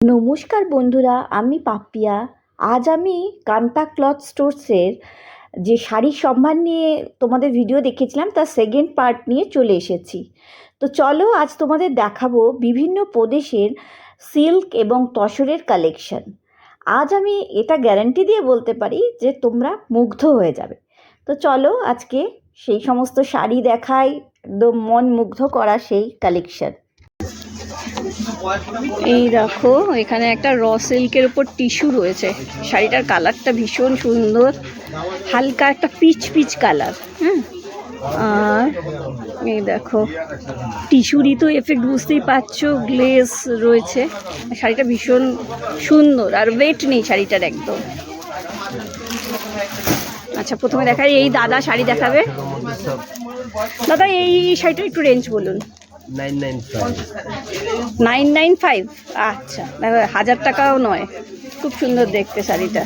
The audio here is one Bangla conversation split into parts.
নমস্কার বন্ধুরা, আমি পাপিয়া। আজ আমি কান্তা ক্লথ স্টোর্সের যে শাড়ির সম্ভার নিয়ে তোমাদের ভিডিও দেখেছিলাম তার সেকেন্ড পার্ট নিয়ে চলে এসেছি। তো চলো আজ তোমাদের দেখাবো বিভিন্ন প্রদেশের সিল্ক এবং তসরের কালেকশন। আজ আমি এটা গ্যারান্টি দিয়ে বলতে পারি যে তোমরা মুগ্ধ হয়ে যাবে। তো চলো আজকে সেই সমস্ত শাড়ি দেখাই, একদম মন মুগ্ধ করা সেই কালেকশন। এই দেখো, এখানে একটা র সিল্কের উপর টিস্যু রয়েছে। শাড়িটার কালারটা ভীষণ সুন্দর, হালকা একটা পিচ পিচ কালার। হ্যাঁ, আর এই দেখো টিস্যুরই তো এফেক্ট বুঝতেই পারছো, গ্লেজ রয়েছে। শাড়িটা ভীষণ সুন্দর আর ওয়েট নেই শাড়িটার একদম। আচ্ছা, প্রথমে দেখাই এই দাদা শাড়ি দেখাবে। দাদা এই শাড়িটার একটু রেঞ্জ বলুন। 995। আচ্ছা, দেখো 1000 টাকাও নয়, খুব সুন্দর দেখতে শাড়িটা।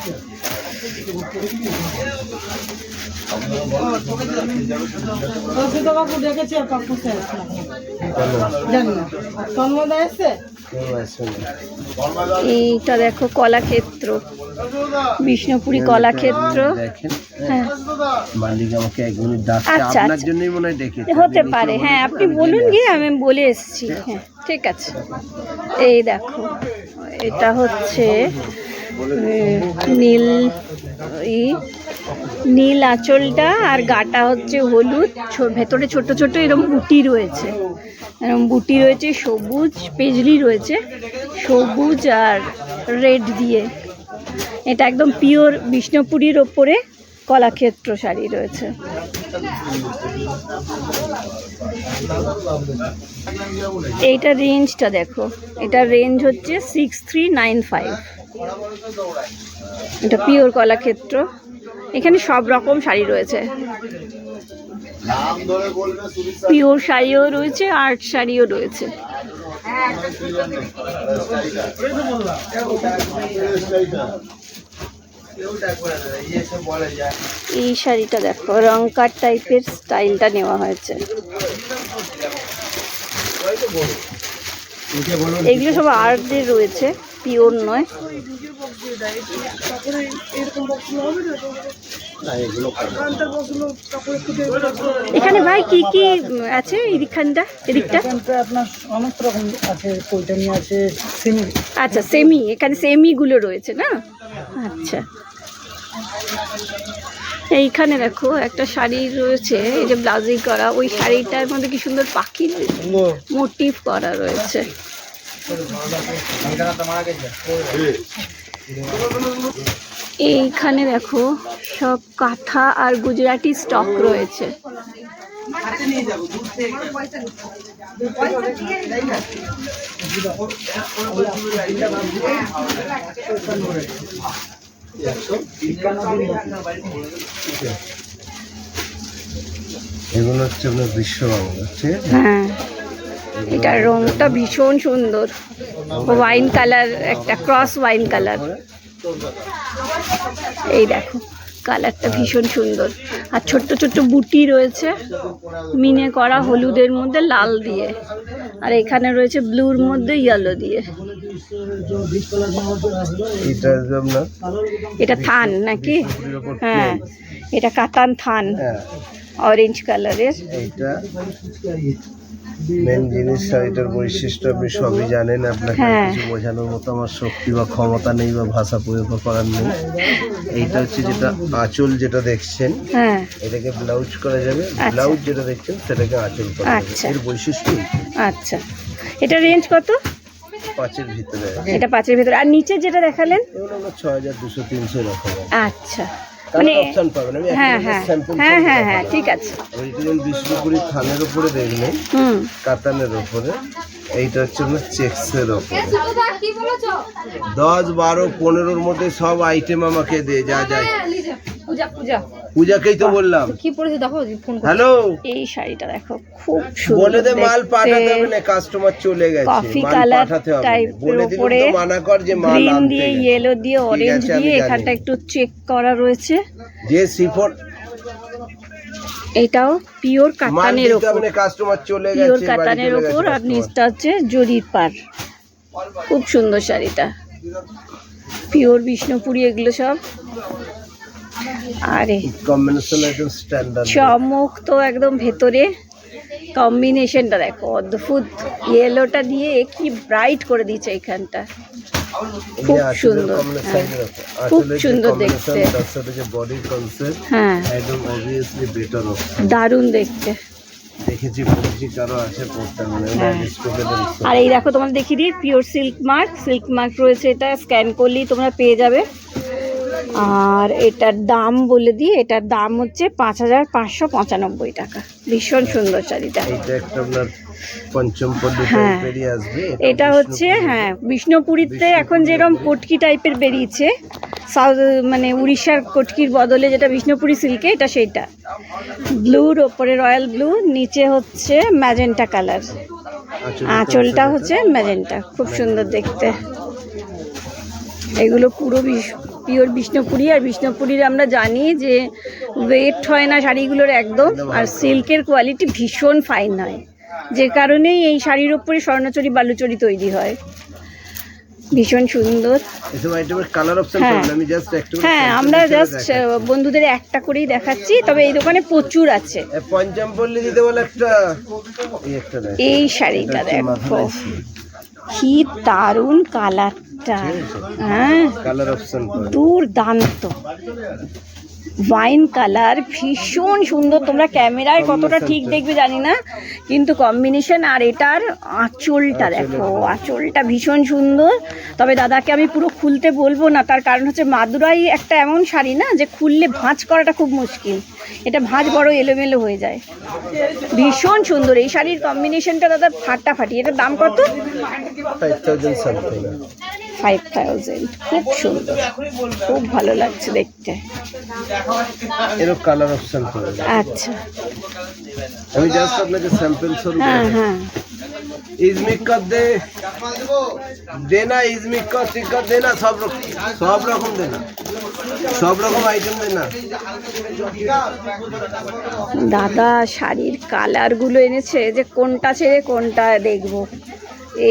এইটা দেখো কলাক্ষেত্র, বিষ্ণুপুরি কলাক্ষেত্র। হ্যাঁ, আচ্ছা হতে পারে। হ্যাঁ, আপনি বলুন গিয়ে, আমি বলে এসেছি। হ্যাঁ ঠিক আছে। এই দেখো, এটা হচ্ছে নীল, নীল আঁচলটা আর গাটা হচ্ছে হলুদ, ভেতরে ছোট ছোট এরকম বুটি রয়েছে, এরকম বুটি রয়েছে, সবুজ পেজলি রয়েছে, সবুজ আর রেড দিয়ে। এটা একদম পিওর বিষ্ণুপুরীর ওপরে কলাক্ষেত্র শাড়ি রয়েছে। এইটা রেঞ্জটা দেখো, এটা রেঞ্জ হচ্ছে 6395। এটা পিওর কলাক্ষেত্র। এখানে সব রকম শাড়ি রয়েছে, পিওর শাড়িও রয়েছে, আর্ট শাড়িও রয়েছে। এই শাড়িটা দেখো, রংকার টাইপের স্টাইলটা নেওয়া হয়েছে। এগুলো সব আর্টদের রয়েছে, পিওর নয়। এখানে ভাই কি কি আছে? এদিকখানটা, এদিকটা আপনার অনেক রকম আছে, পৈঠানি আছে, সেমি। আচ্ছা, সেমি, এখানে সেমিগুলো রয়েছে না? আচ্ছা, এইখানে দেখো একটা শাড়ি রয়েছে, এই যে ব্লাউজিং করা, ওই শাড়িটার মধ্যে কি সুন্দর পাখি মোটিভ করা রয়েছে। এইখানে দেখো সব কাঁথা আর গুজরাটি স্টক রয়েছে। এগুলো হচ্ছে আপনার বিশ্ববাংলা। হ্যাঁ, এটার রংটা ভীষণ সুন্দর, ওয়াইন কালার, একটা ক্রস ওয়াইন কালার। এই দেখো কালারটা ভীষণ সুন্দর, আর ছোট্ট ছোট্ট বুটি রয়েছে মিনে করা, হলুদের মধ্যে লাল দিয়ে, আর এখানে রয়েছে ব্লুর মধ্যে ইয়েলো দিয়ে। এটা থান নাকি? হ্যাঁ, এটা কাতান থান, অরেঞ্জ কালারের। মেন জিনিস শাড়িটার বৈশিষ্ট্য আপনি সবই জানেন, আপনাকে কিছু বোঝানোর মতো আমার শক্তি বা ক্ষমতা নেই বা ভাষা প্রয়োগ করার নেই। এইটা হচ্ছে যেটা আঁচল, যেটা দেখছেন এটাকে ব্লাউজ করা যাবে, ব্লাউজ যেটা দেখছেন সেটাকে আঁচল করা যাবে। এর বৈশিষ্ট্য। আচ্ছা, এটা রেঞ্জ কত? 5-এর ভিতরে। এটা 5-এর ভিতরে। আর নিচে যেটা দেখালেন এগুলো আমরা 6200-300 এরককম। আচ্ছা, মানে হ্যাঁ হ্যাঁ হ্যাঁ হ্যাঁ হ্যাঁ ঠিক আছে। অরিজিনাল বিষ্ণুপুরি থানের উপরে দেখলেন, কাতানের উপরে। এইটা হচ্ছে আপনার চেক্সের উপরে। 10, 12, 15-র মধ্যে সব আইটেম আমাকে দে, যা যায়। পূজাকেই তো বললাম কি পড়েছে দেখো। হ্যালো, এই শাড়িটা দেখো, খুব সুন্দর। বলে দে মাল পাঠাতে হবে না, কাস্টমার চলে গেছে, কফি মাল কালার পাঠাতে হবে। টাইপের বলে দিলাম তো মানা কর যে মাল গ্রিন আনতে দিয়ে, গেছে। ইয়েলো দিয়ে, অরেঞ্জ দিয়ে, এখানটা একটু চেক করা রয়েছে। যে সিফন, এটাও পিওর কাতানের উপর, কাস্টমার চলে গেছে, পিওর কাতানের উপর, আর নিচটা হচ্ছে জরির পার। খুব সুন্দর শাড়িটা, পিওর বিষ্ণুপুরি এগুলো সব। আরে কম্বিনেশন একদম স্ট্যান্ডার্ড। চমক তো একদম ভেতরে, কম্বিনেশনটা দেখো অদ্ভুত, ইয়েলোটা দিয়ে কি ব্রাইট করে দিয়েছে এখানটা, খুব সুন্দর। হ্যাঁ, খুব সুন্দর দেখতে। তার সাথে যে বডি কনসেপ্ট, হ্যাঁ একদম অবভিয়াসলি বেটার অপশন। দারুণ দেখতে। দেখেছি পড়েছি, কারো আছে পড়তে মানে হ্যাঁ। আর এই দেখো তোমাদের দেখিয়ে দিই, পিওর সিল্ক মার্ক রয়েছে, এটা স্ক্যান করলেই তোমরা পেয়ে যাবে। আর এটার দাম বলে দিই, এটার দাম হচ্ছে 5,595 টাকা। ভীষণ সুন্দর শাড়িটা। এটা একটা আপনার পঞ্চম পল্লী হ্যাঁ। বেরিয়ে আসবে। এটা হচ্ছে হ্যাঁ বিষ্ণুপুরীতে এখন যেরকম কটকি টাইপের বেরিয়েছে, সাউথ মানে উড়িষ্যার কটকির বদলে যেটা বিষ্ণুপুরী সিল্কে, এটা সেইটা ব্লুর ওপরে রয়্যাল ব্লু, নিচে হচ্ছে ম্যাজেন্টা কালার, আঁচলটা হচ্ছে ম্যাজেন্টা, খুব সুন্দর দেখতে। এগুলো পুরো পিওর বিষ্ণুপুরি। আর বিষ্ণুপুরীর আমরা জানি যে ওয়েট হয় না শাড়িগুলোর একদম, আর সিল্কের কোয়ালিটি ভীষণ ফাইন হয়, যে কারণেই এই শাড়ির ওপরে স্বর্ণচুরি বালুচুরি তৈরি হয়। ভীষণ সুন্দর। হ্যাঁ আমরা জাস্ট বন্ধুদের একটা করেই দেখাচ্ছি, তবে এই দোকানে প্রচুর আছে। পঞ্চম পল্লী দিতে বলে একটা এই শাড়িটা দেখো কি দারুণ কালারটা, হ্যাঁ কালার অপশন দুর্দান্ত ওয়াইন কালার, ভীষণ সুন্দর। তোমরা ক্যামেরায় কতটা ঠিক দেখবে জানি না, কিন্তু কম্বিনেশন। আর এটার আঁচলটা দেখো, আঁচলটা ভীষণ সুন্দর। তবে দাদাকে আমি পুরো খুলতে বলবো না, তার কারণ হচ্ছে মাদুরাই একটা এমন শাড়ি না যে খুললে ভাঁজ করাটা খুব মুশকিল, এটা ভাঁজ বড় এলোমেলো হয়ে যায়। ভীষণ সুন্দর এই শাড়ির কম্বিনেশনটা দাদা, ফাটাফাটি। এটার দাম কত? 5,000। খুব সুন্দর, খুব ভালো লাগছে দেখতে। এরও কালার অপশন করে। আচ্ছা আমি জাস্ট আপনাকে স্যাম্পল স্বরূপ। হ্যাঁ হ্যাঁ ইজমিক কর দেনা, ইজমিক কর টিকট দেনা, সব রকম দেনা, সব রকম আইটেম দেনা। দাদা শাড়ির কালারগুলো এনেছে যে কোনটা ছেড়ে কোনটা দেখবো।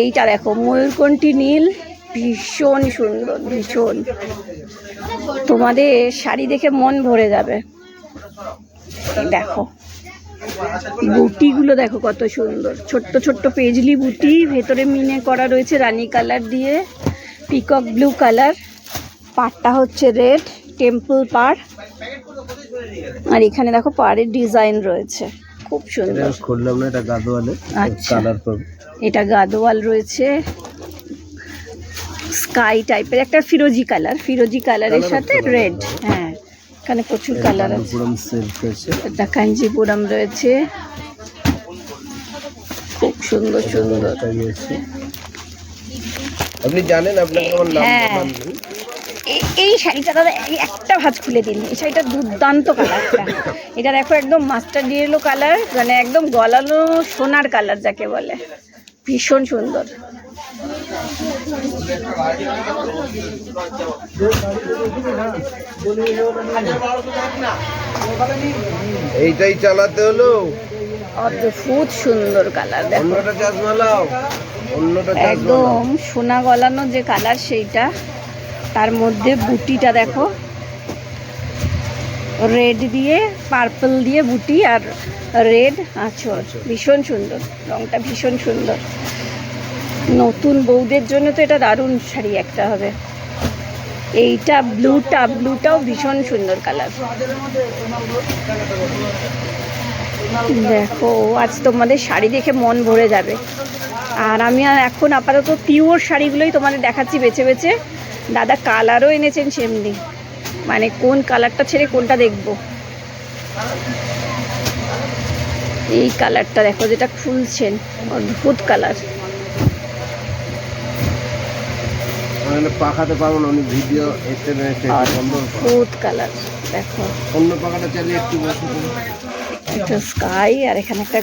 এইটা দেখো ময়ূরকণ্ঠী নীল, ভীষণ সুন্দর, ভীষণ। তোমাদের শাড়ি দেখে মন ভরে যাবে। দেখো বুটিগুলো দেখো কত সুন্দর, ছোট্ট ছোট্ট পেজলি বুটি, ভেতরে মিনে করা রয়েছে রানী কালার দিয়ে, পিকক ব্লু কালার, পাড়টা হচ্ছে রেড টেম্পল পাড়। আর এখানে দেখো পাড়ের ডিজাইন রয়েছে, খুব সুন্দর। খুললাম না, এটা গাদোয়ালে কালার পাবে। এটা গাদোয়াল রয়েছে, স্কাই টাইপের একটা ফিরোজি কালারের সাথে রেড। হ্যাঁ এখানে প্রচুর কালার আছে। এটা কাঞ্জিপুরম রয়েছে, খুব সুন্দর সুন্দর। আপনি জানেন আপনার কেমন নাম? হ্যাঁ এই শাড়িটা দাদা একটা ভাঁজ খুলে দিন, এই শাড়িটা দুর্দান্ত কালারটা। এটা দেখো একদম মাস্টার্ড ইয়েলো কালার, মানে একদম গলানো সোনার কালার যাকে বলে, ভীষণ সুন্দর। এইটাই চালাতে হলো, অদ্ভুত সুন্দর কালার দেখো, অন্যটা একদম সোনা গলানো যে কালার সেইটা, তার মধ্যে বুটিটা দেখো রেড দিয়ে পার্পল দিয়ে বুটি আর রেড আঁচল, ভীষণ সুন্দর, রংটা ভীষণ সুন্দর। নতুন বউদের জন্য তো এটা দারুণ শাড়ি একটা হবে। এইটা ব্লুটাও ভীষণ সুন্দর কালার। দেখো আজ তোমাদের শাড়ি দেখে মন ভরে যাবে। আর আমি এখন আপাতত পিওর শাড়িগুলোই তোমাদের দেখাচ্ছি বেছে বেছে। দাদা কালারও এনেছেন সেমনি, মানে কোন কালারটা ছেড়ে কোনটা দেখবো। এই কালারটা দেখো যেটা খুলছেন, অদ্ভুত কালার। পাখাতে পারবো না, উনি ভিডিও অদ্ভুত কালার দেখো। অন্য পাখাটা চালিয়ে একটু বসে। একটা স্কাই, আর এখানে একটা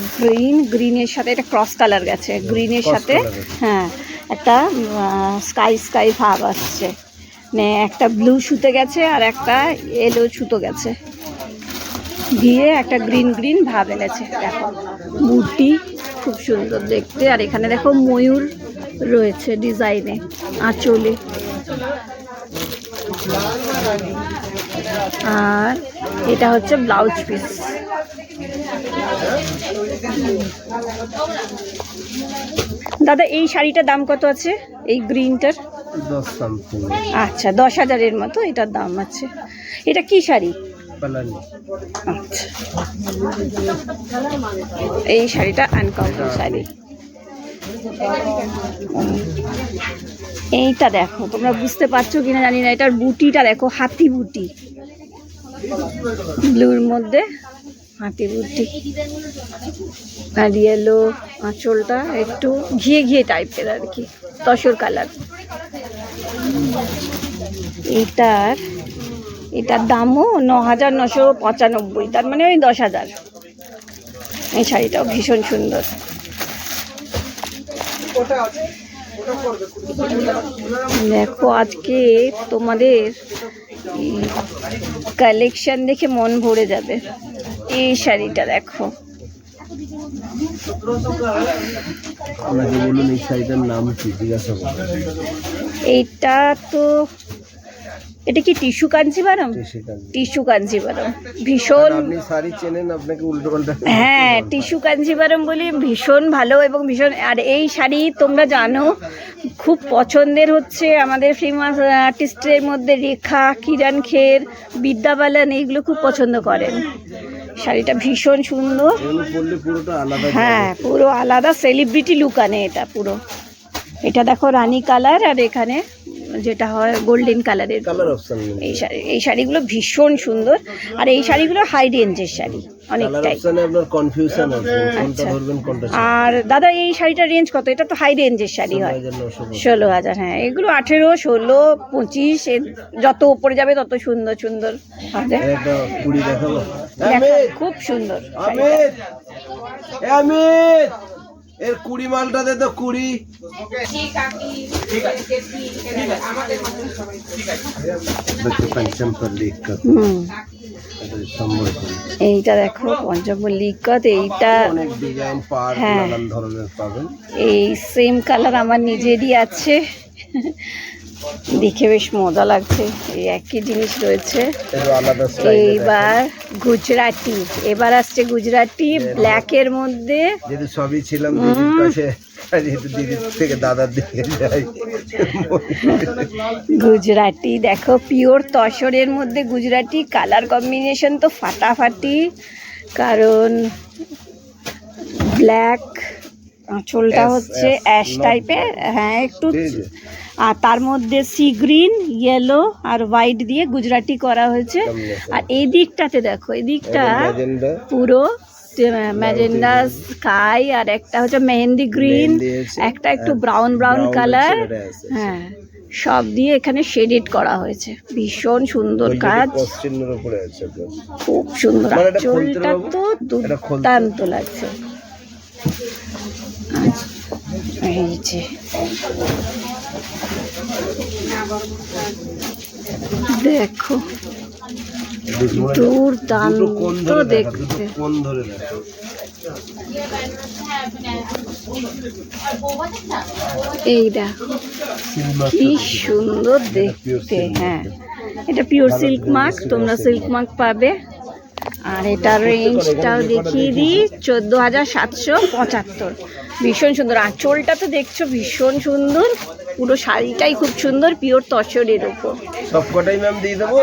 গ্রিনের সাথে একটা ক্রস কালার গেছে, গ্রিনের সাথে হ্যাঁ একটা স্কাই ভাব আসছে, মানে একটা ব্লু সুতে গেছে আর একটা ইয়েলো সুতো গেছে, দিয়ে একটা গ্রিন ভাব এনেছে। দেখো বুটি খুব সুন্দর দেখতে। আর এখানে দেখো ময়ূর রয়েছে ডিজাইনে আঁচলে। আর এটা হচ্ছে ব্লাউজ পিস। দাদা এই শাড়িটার দাম কত আছে? এই গ্রিনটার 10 সামথিং। আচ্ছা 10,000-এর মতো এটার দাম আছে। এটা কি শাড়ি? পালানি। আচ্ছা, এই শাড়িটা আনকমন শাড়ি। এইটা দেখো, তোমরা বুঝতে পারছো কিনা জানি না, এটার বুটিটা দেখো, হাতি বুটি, ব্লুর মধ্যে হাতি বুটি। আর ইয়েলো আঁচলটা একটু ঘিয়ে ঘিয়ে টাইপের আর কি, তসর কালার। এটার দামও 9,995, তার মানে ওই 10,000। এই শাড়িটাও ভীষণ সুন্দর। দেখো আজকে তোমাদের কালেকশন দেখে মন ভরে যাবে। এই শাড়িটা দেখো, আপনাকে বলুন এই শাড়িটার নাম কি, জিজ্ঞাসা করুন। এইটা তো, এটা কি টিস্যু কাঞ্জিভারম? টিস্যু কাঞ্জিভারম ভীষণ, আপনি শাড়ি চেনেন, আপনাকে উল্টো পাল্টা। হ্যাঁ টিস্যু কাঞ্জিভারম বলি, ভীষণ ভালো এবং ভীষণ। আর এই শাড়ি তোমরা জানো খুব পছন্দের হচ্ছে আমাদের ফেমাস আর্টিস্টের মধ্যে রেখা, কিরণ খের, বিদ্যা বালান, এইগুলো খুব পছন্দ করেন। শাড়িটা ভীষণ সুন্দর। হ্যাঁ পুরো আলাদা সেলিব্রিটি লুক আনে এটা পুরো। এটা দেখো রানী কালার, আর এখানে যেটা হয় গোল্ডেন কালারের এই শাড়িগুলো ভীষণ সুন্দর। আর এই শাড়িগুলো হাই রেঞ্জের শাড়ি অনেকটাই। আর দাদা এই শাড়িটার রেঞ্জ কত? এটা তো হাই রেঞ্জের শাড়ি হয়, 16,000। হ্যাঁ এগুলো 18, 16, 25, যত উপরে যাবে তত সুন্দর সুন্দর হবে। খুব সুন্দর। এর 20 মালটা দে তো, 20। এইটা দেখো পঞ্চমল্লী ইক্কত, এইটা হ্যাঁ এই সেম কালার আমার নিজেরই আছে, দেখে বেশ মজা লাগছে। এই একই জিনিস রয়েছে। এইবার গুজরাটি, এবার আসছে গুজরাটি ব্ল্যাকের মধ্যে। যেহেতু সবই ছিলাম দিদির কাছে, যেহেতু দিদির থেকে দাদার দিকে যাই। গুজরাটি দেখো, পিওর তসরের মধ্যে গুজরাটি, কালার কম্বিনেশন তো ফাটাফাটি। কারণ ব্ল্যাক, আঁচলটা হচ্ছে অ্যাশ টাইপের, হ্যাঁ একটু, আর তার মধ্যে সি গ্রিন, ইয়েলো আর হোয়াইট দিয়ে গুজরাটি করা হয়েছে। আর এই দিকটাতে দেখো, এই দিকটা পুরো ম্যাজেন্ডা স্কাই, আর একটা হচ্ছে মেহেন্দি গ্রিন, একটা একটু ব্রাউন ব্রাউন কালার, হ্যাঁ সব দিয়ে এখানে শেডেড করা হয়েছে। ভীষণ সুন্দর কাজ, খুব সুন্দর। আঁচলটা তো দুর্দান্ত লাগছে। এই যে দেখো দুর্দান্ত দেখতে। এই দেখো কি সুন্দর দেখতে। হ্যাঁ এটা পিওর সিল্ক মার্ক, তোমরা সিল্ক মার্ক পাবে। আর এটার রেঞ্জটাও দেখিয়ে দিই, 14,775। ভীষণ সুন্দর। আঁচলটা তো দেখছো ভীষণ সুন্দর, পুরো শাড়িটাই খুব সুন্দর, পিওর তসরের উপর। সবকটাই ম্যাম দিয়ে দেবো।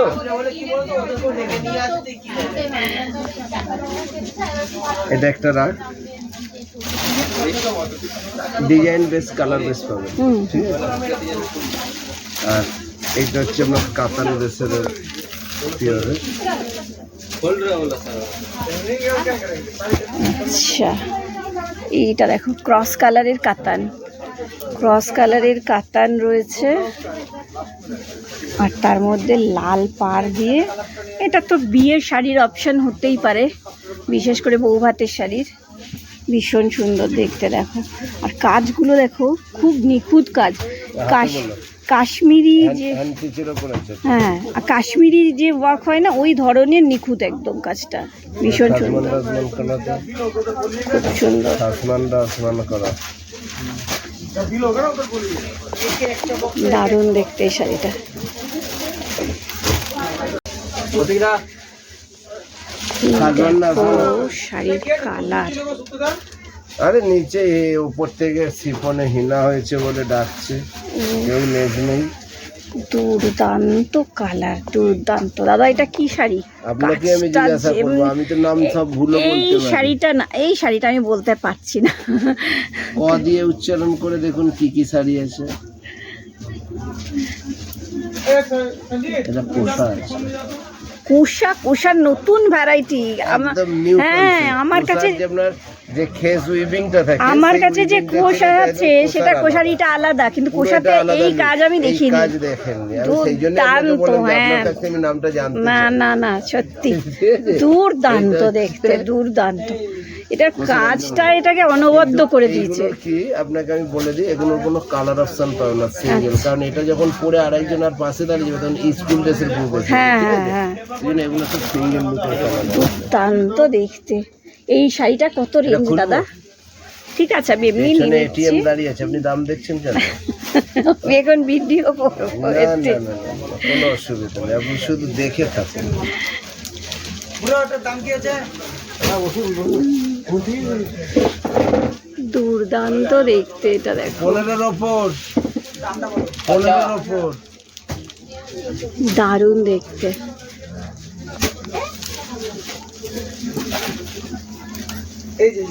এটা একটা রাগ, ডিজাইন বেস, কালার বেস পাবে, ঠিক আছে। আর এইটা হচ্ছে আমার কাতান বেসের পিওর। আচ্ছা এইটা দেখো ক্রস কালারের কাতান, ক্রস কালারের কাতান রয়েছে। আর তার মধ্যে লাল পাড় দিয়ে, এটা তো বিয়ের শাড়ির অপশন হতেই পারে, বিশেষ করে বৌভাতের শাড়ির। ভীষণ সুন্দর দেখতে দেখো। আর কাজগুলো দেখো খুব নিখুঁত কাজ, কাশ্মীরি যে, হ্যাঁ কাশ্মীরি যে ওয়ার্ক হয় না, ওই ধরনের নিখুঁত একদম কাজটা। ভীষণ সুন্দর, খুব সুন্দর। দারুণ দেখতে এই শাড়িটা। দেখো শাড়ির কালার। আরে নিচে উপর থেকে সিফনে হিনা হয়েছে বলে ডাকছে, কেউ নেজ নেই। দুর্দান্ত কালার, দুর্দান্ত। দাদা এটা কি শাড়ি? আপনাকে আমি জিজ্ঞাসা করবো, আমি তো নাম সব ভুলে এই বলতে পারি। শাড়িটা না, এই শাড়িটা আমি বলতে পারছি না। ক দিয়ে উচ্চারণ করে দেখুন কি কি শাড়ি আছে। এটা কোষা আছে, কোষা, কোষার নতুন ভ্যারাইটি। একদম নিউ হ্যাঁ, আমার কাছে আপনার যে খেস উইভিংটা থাকে, আমার সেই কাছে যে weaving টা কোষা থেকে আছে একদম সেটা কোষার কোষারিটা আলাদা, কিন্তু পুরো কোষাতে এটা আলাদা এই news। কাজ আমি এই দেখিনি। কাজ দেখেননি, আমি সেই জন্য আপনাকে দুর্দান্ত, বললাম যে আপনার হ্যাঁ। কাছে আমি নামটা জানতে না চাই। না না, সত্যি ঠিক আছে? দুর্দান্ত এটা দেখতে, দুর্দান্ত। এটার কাজটা এটাকে অনবদ্য করে দিয়েছে। এগুলোর কি আপনাকে আমি বলে দিই, এগুলোর কোনো কালার অপশন পাবে না সিঙ্গেল, কারণ এটা যখন পরে আরেকজন আর পাশে দাঁড়িয়ে যাবে তখন স্কুল ড্রেসের গ্রুপ আছে, হ্যাঁ হ্যাঁ হ্যাঁ, এই জন্য এগুলো সব সিঙ্গেল লুকের কালার। দুর্দান্ত দেখতে। এই শাড়িটা কত রেঞ্জ খুলবো? দাদা? ঠিক আছে, আমি এমনি নিয়ে পেছনে নিচ্ছি। এটিএম দাঁড়িয়ে আছে, আপনি দাম দেখছেন কেন? আমি এখন ভিডিও করবো। না না না না, কোনো অসুবিধা নেই, আপনি শুধু দেখে থাকুন। দুর্দান্ত দেখতে এটা, দেখো 15-র ওপর, 15-র ওপর। দারুণ দেখতে। এই যে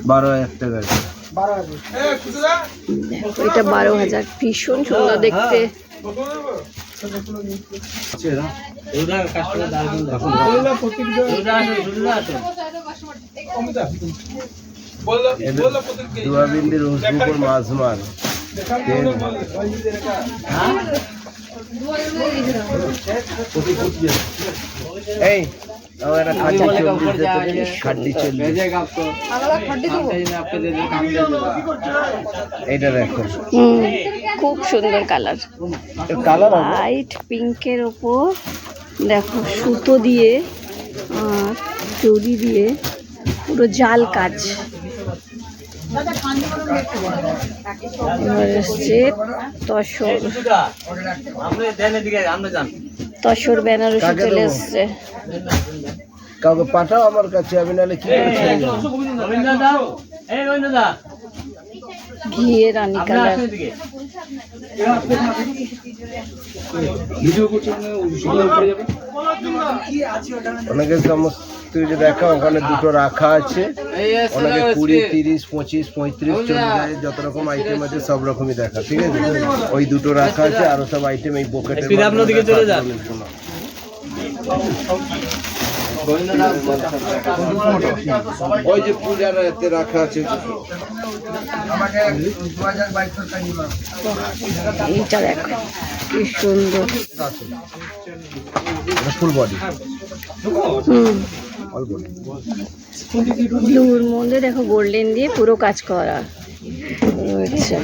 12,000 টাকা। দেখো এটা 12,000, ভীষণ সুন্দর দেখতে। দুয়াবিন্দির হুসবুপুর মাঝমার। এই আমার একটা খাড্ডি 40 দিতে পারি? খাড্ডি 40। এইটা দেখো, খুব সুন্দর কালার, কালার লাইট পিঙ্কের ওপর দেখো সুতো দিয়ে আর জড়ি দিয়ে পুরো জাল কাজ। এবার এসছে তসর, তসর বেনারসি কাকে চলে দেবো? এসছে। কাউকে পাঠাও আমার কাছে, আমি নাহলে কি করে ছেড়ে যাবো? ঘিয়ে রানী কালার। অনেকে সমস্ত যে দেখা ওখানে দুটো রাখা আছে, অনেকে 20, 30, 25, 35 40 যত রকম আইটেম আছে সব রকমই দেখা, ঠিক আছে? ওই দুটো রাখা আছে, আরো সব আইটেম এই পকেটের দিকে চলে যান। ওই যে পূজার এতে রাখা আছে। এইটা দেখো কি সুন্দর। ফুল বডি, ব্লুর মধ্যে দেখো গোল্ডেন দিয়ে পুরো কাজ করা রয়েছে।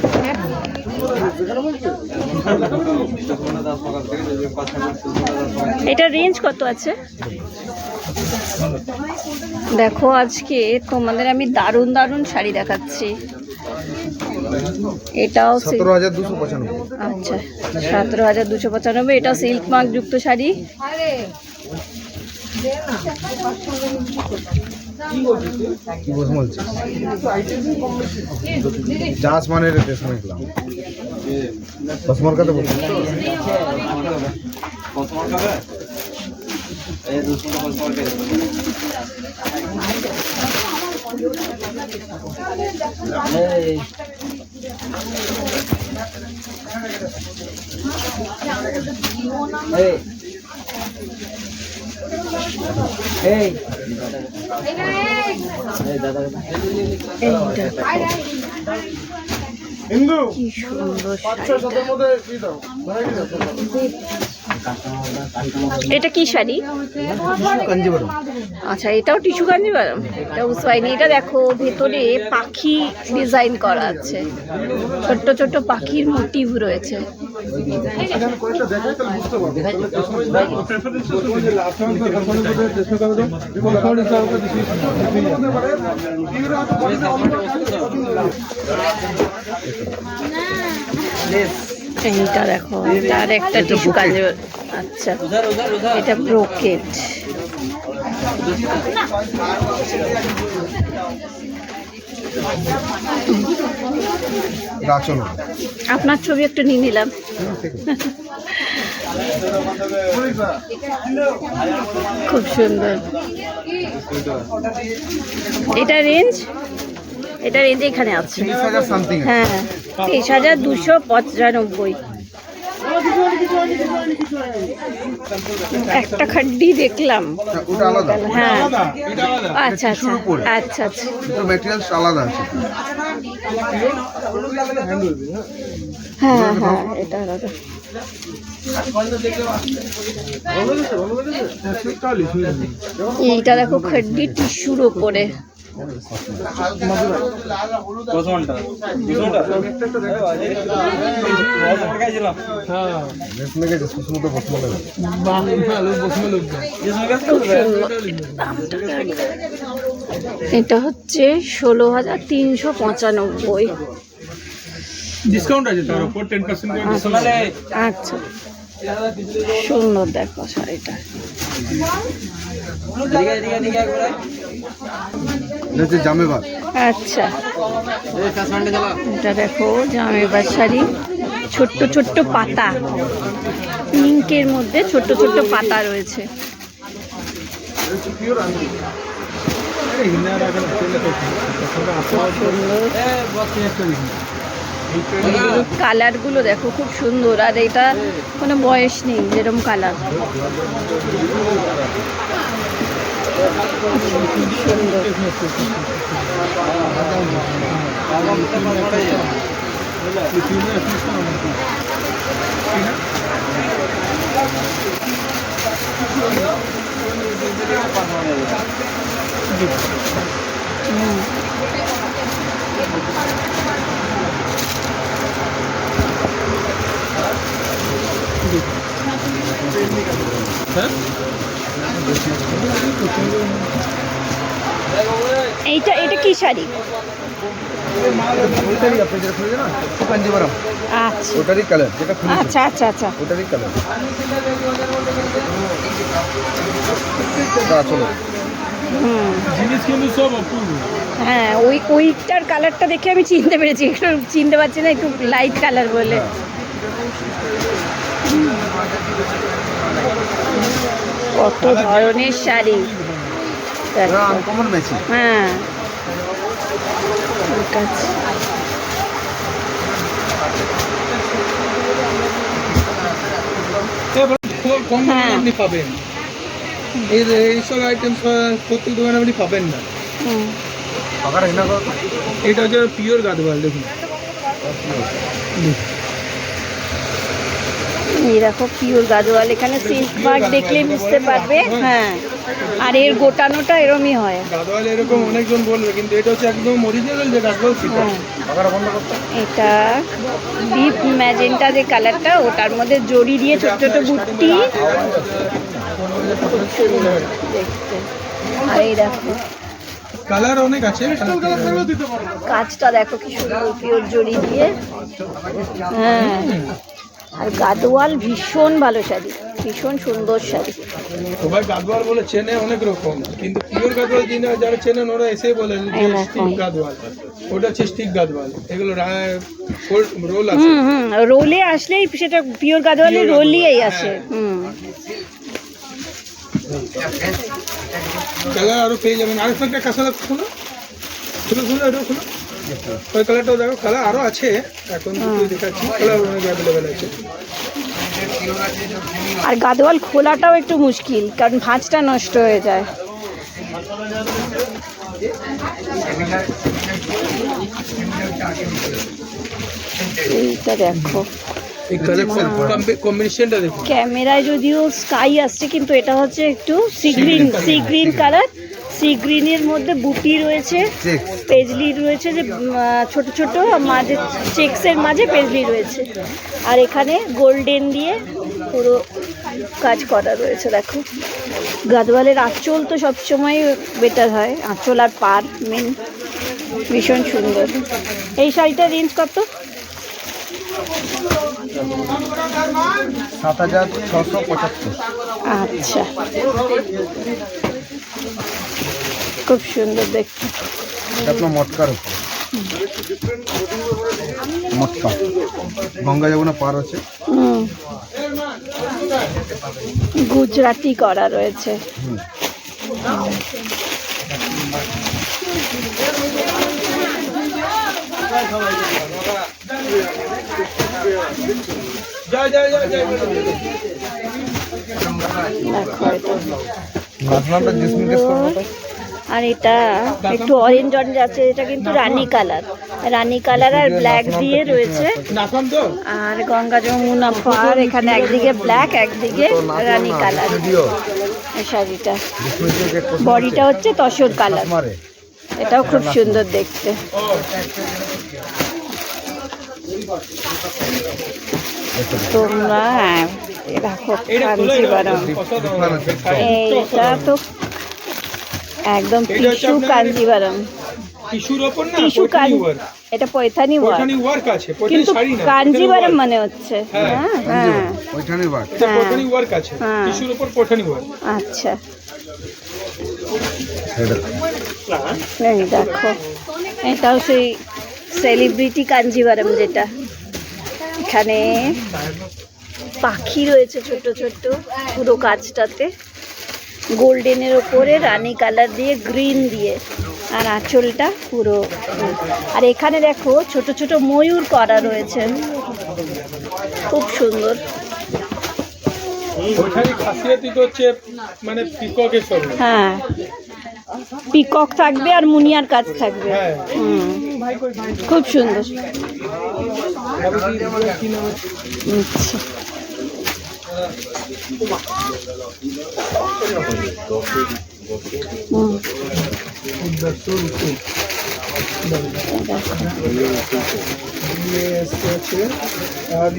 এটা রেঞ্জ কত আছে? দেখো আজকে তোমাদের আমি দারুণ দারুণ শাড়ি দেখাচ্ছি। এটাও 17,295। আচ্ছা 17,295, এটাও সিল্ক মার্ক যুক্ত শাড়ি। কি বলছিস? জাস মানের ড্রেস নিলাম। কসমর কত বলছিস? কি সুন্দর শাড়িটা। এটা কি শাড়ি? আচ্ছা এটাও টিস্যু কাঞ্জিভারম, এটা উসওয়াইনি। এটা দেখো ভেতরে পাখি ডিজাইন করা আছে, ছোট্ট ছোট্ট পাখির মোটিভ রয়েছে। এইটা দেখো, তার একটা টিস্যু কাজে। আচ্ছা, এটা ব্রোকেট। আঁচল। আপনার ছবি একটু নিয়ে নিলাম। খুব সুন্দর। এটা রেঞ্জ এখানে আছে। 30,000 সামথিং। হ্যাঁ, 30,295। একটা খাড্ডি দেখলাম। ওটা আলাদা। হ্যাঁ, আচ্ছা আচ্ছা আচ্ছা আচ্ছা। এটা ম্যাটেরিয়ালস আলাদা আছে। হ্যাঁ হ্যাঁ, এটা আলাদা। এইটা দেখো, খাড্ডি টিস্যুর ওপরে। এটা হচ্ছে 16,395। ডিসকাউন্ট আছে তার উপর 10% করে ডিসকাউন্ট। আচ্ছা, সুন্দর দেখো শাড়িটা। এটা হচ্ছে জামেবাদ। আচ্ছা, এটা দেখো জামেবাদ শাড়ি। ছোট্ট ছোট্ট পাতা, পিঙ্কের মধ্যে ছোট্ট ছোট্ট পাতা রয়েছে। কালার গুলো দেখো খুব সুন্দর, আর এটা কোনো বয়স নেই, যেরকম কালার সুন্দর। এটা কি শাড়ি? আচ্ছা, ওটারই কালার যেটা খুলে। আচ্ছা আচ্ছা আচ্ছা, ওটারই কালার। আঁচল। জিনিস কিন্তু সব অপূর্ব। হ্যাঁ, ওইটার কালারটা দেখে আমি চিনতে পেরেছি, একটু চিনতে পারছি না, একটু লাইট কালার বলে। কত ধরনের শাড়ি। Uncommon matching. হ্যাঁ, ঠিক আছে। খুব কম দামে হ্যাঁ। আপনি পাবেন। এইসব আইটেম প্রত্যেক দোকানে আপনি পাবেন না। হুম, এটা হচ্ছে পিওর গাদওয়াল। দেখুন, এই দেখো পিওর গাদোয়াল। এখানে সিল্ক মার্ক দেখলেই বুঝতে পারবে। হ্যাঁ, আর এর গোটানোটা এরমই হয়। গাদওয়াল এরকম অনেকজন বলবে, কিন্তু এটা হচ্ছে একদম অরিজিনাল যে গাদওয়াল সেটা। হ্যাঁ, এটা ডিপ ম্যাজেন্টা যে কালারটা, ওটার মধ্যে জড়ি দিয়ে ছোট ছোট বুট্টি, খুব সুন্দর দেখতে। আর এই দেখো কালার অনেক আছে। কাজটা দেখো কি সুন্দর, পিওর জড়ি দিয়ে। হ্যাঁ, আর গাদোয়াল ভীষণ ভালো শাড়ি, ভীষণ সুন্দর শাড়ি। সবাই গাদওয়াল বলে চেনে অনেক রকম, কিন্তু পিওর গাদওয়াল যারা চেনেন ওরা এসেই বলেন যে স্টিক গাদওয়াল, ওটা হচ্ছে স্টিক গাদওয়াল। এগুলো রোল আছে। হুম, রোলে আসলেই সেটা পিওর গাদোয়ালের রোলই আসে। হুম, কালার আরো পেয়ে যাবেন। আর একটা কাঁচা খুলো খুলো খুলো, এটা খুলো। ওই কালারটাও দেখো, কালার আরো আছে, এখন দুটোই দেখাচ্ছি। কালার অনেক অ্যাভেলেবেল আছে। আর গাদোয়াল খোলাটাও একটু মুশকিল, কারণ ভাঁজটা নষ্ট হয়ে যায়। এইটা দেখো, এই কালার কম্বিনেশনটা দেখো। ক্যামেরায় যদিও স্কাই আসছে, কিন্তু এটা হচ্ছে একটু সি গ্রিন কালার। সি গ্রিনের মধ্যে বুটি রয়েছে, চেক পেজলি রয়েছে, যে ছোট ছোট মাঝে চেক্সের মাঝে পেজলি রয়েছে, আর এখানে গোল্ডেন দিয়ে পুরো কাজ করা রয়েছে। দেখো গাদওয়ালের আঁচল তো সবসময় বেটার হয়, আঁচল আর পার মেন, ভীষণ সুন্দর। এই শাড়িটার রেঞ্জ কত? 7,675। আচ্ছা, খুব সুন্দর দেখতে। এটা আপনার মটকার উপর, মটকা গঙ্গা যমুনা পার আছে। গুজরাটি করা রয়েছে। দেখো এটা, নাজমানটা জেসমিন কেস করবো তো। আর এটা একটু অরেঞ্জ অরেঞ্জ আছে, এটা কিন্তু রানী কালার, রানী কালার আর ব্ল্যাক দিয়ে রয়েছে। আর গঙ্গা যমুনা পার, এখানে একদিকে ব্ল্যাক একদিকে রানী কালার এই শাড়িটা। বডিটা হচ্ছে তসর কালার, মারে এটাও খুব সুন্দর দেখতে। তোমরা দেখো কাঞ্জিভারম, এইটা তো একদম টিস্যু কাঞ্জিভারম, টিস্যুর ওপর না, টিস্যু এটা পয়থানি ওয়ার্ক, পয়ঠানি ওয়ার্ক আছে, পয়ঠানি কিন্তু শাড়ি না, কাঞ্জিভারম মানে হচ্ছে। হ্যাঁ, হ্যাঁ হ্যাঁ ওইখানে বাট এটা পয়ঠানি ওয়ার্ক আছে, হ্যাঁ। টিস্যুর ওপর পয়ঠানি ওয়ার্ক। আচ্ছা, এই দেখো এটাও সেই সেলিব্রিটি কাঞ্জিভারম, যেটা এখানে পাখি রয়েছে ছোট ছোট পুরো কাজটাতে, গোল্ডেনের ওপরে রানী কালার দিয়ে গ্রিন দিয়ে, আর আঁচলটা পুরো। আর এখানে দেখো ছোট ছোট ময়ূর করা রয়েছে, খুব সুন্দর। পয়ঠানি খাসিয়াতই তো হচ্ছে মানে পিককের সঙ্গে। হ্যাঁ, পিকক থাকবে আর মুনিয়ার কাজ থাকবে। হ্যাঁ, খুব সুন্দর। কি নাম আছে? আচ্ছা, আর